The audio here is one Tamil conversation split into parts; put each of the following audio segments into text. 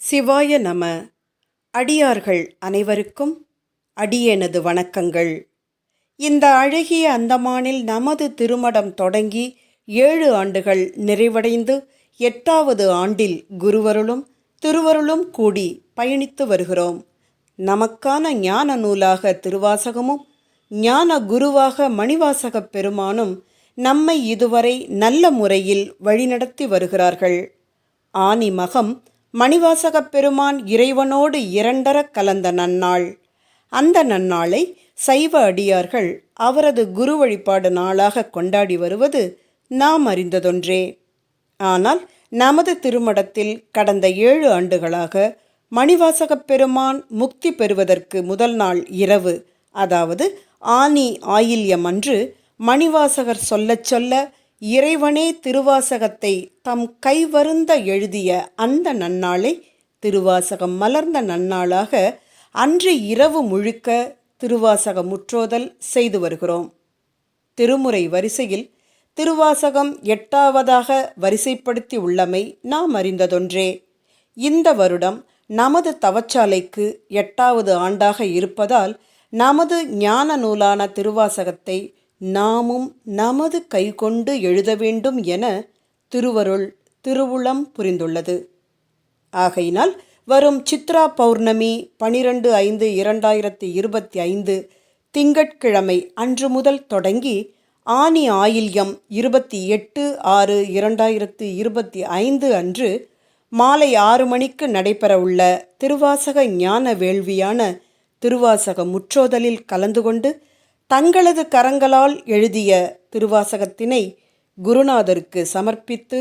சிவாய நம. அடியார்கள் அனைவருக்கும் அடியேனது வணக்கங்கள். இந்த அழகிய அந்தமானில் நமது திருமடம் தொடங்கி 7 ஆண்டுகள் நிறைவடைந்து 8வது ஆண்டில் குருவருளும் திருவருளும் கூடி பயணித்து வருகிறோம். நமக்கான ஞான நூலாக திருவாசகமும் ஞான குருவாக மணிவாசகப் பெருமானும் நம்மை இதுவரை நல்ல முறையில் வழிநடத்தி வருகிறார்கள். ஆனி மகம் மணிவாசகப் பெருமான் இறைவனோடு இரண்டரக் கலந்த நன்னாள். அந்த நன்னாளை சைவ அடியார்கள் அவரது குரு வழிபாடு நாளாக கொண்டாடி வருவது நாம் அறிந்ததொன்றே. ஆனால் நமது திருமடத்தில் கடந்த 7 ஆண்டுகளாக மணிவாசகப் பெருமான் முக்தி பெறுவதற்கு முதல் நாள் இரவு, அதாவது ஆனி ஆயில்யம் அன்று மணிவாசகர் சொல்லச் சொல்ல இறைவனே திருவாசகத்தை தம் கைவருந்த எழுதிய அந்த நன்னாளை திருவாசகம் மலர்ந்த நன்னாளாக அன்று இரவு முழுக்க திருவாசக முற்றோதல் செய்து வருகிறோம். திருமுறை வரிசையில் திருவாசகம் 8வதாக வரிசைப்படுத்தி உள்ளமை நாம் அறிந்ததொன்றே. இந்த வருடம் நமது தவச்சாலைக்கு 8வது ஆண்டாக இருப்பதால் நமது ஞான நூலான திருவாசகத்தை நாமும் நமது கைகொண்டு எழுத வேண்டும் என திருவருள் திருவுளம் புரிந்துள்ளது. ஆகையினால் வரும் சித்ரா பௌர்ணமி 12/5/2025 திங்கட்கிழமை அன்று முதல் தொடங்கி ஆனி ஆயில்யம் 28/6/2025 அன்று மாலை 6 மணிக்கு நடைபெறவுள்ள திருவாசக ஞான வேள்வியான திருவாசக முற்றோதலில் கலந்து கொண்டு தங்களது கரங்களால் எழுதிய திருவாசகத்தினை குருநாதருக்கு சமர்ப்பித்து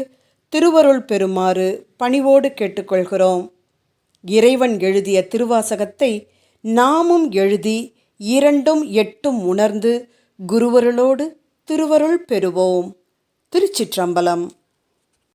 திருவருள் பெறுமாறு பணிவோடு கேட்டுக்கொள்கிறோம். இறைவன் எழுதிய திருவாசகத்தை நாமும் எழுதி 2 8 உணர்ந்து குருவருளோடு திருவருள் பெறுவோம். திருச்சிற்றம்பலம்.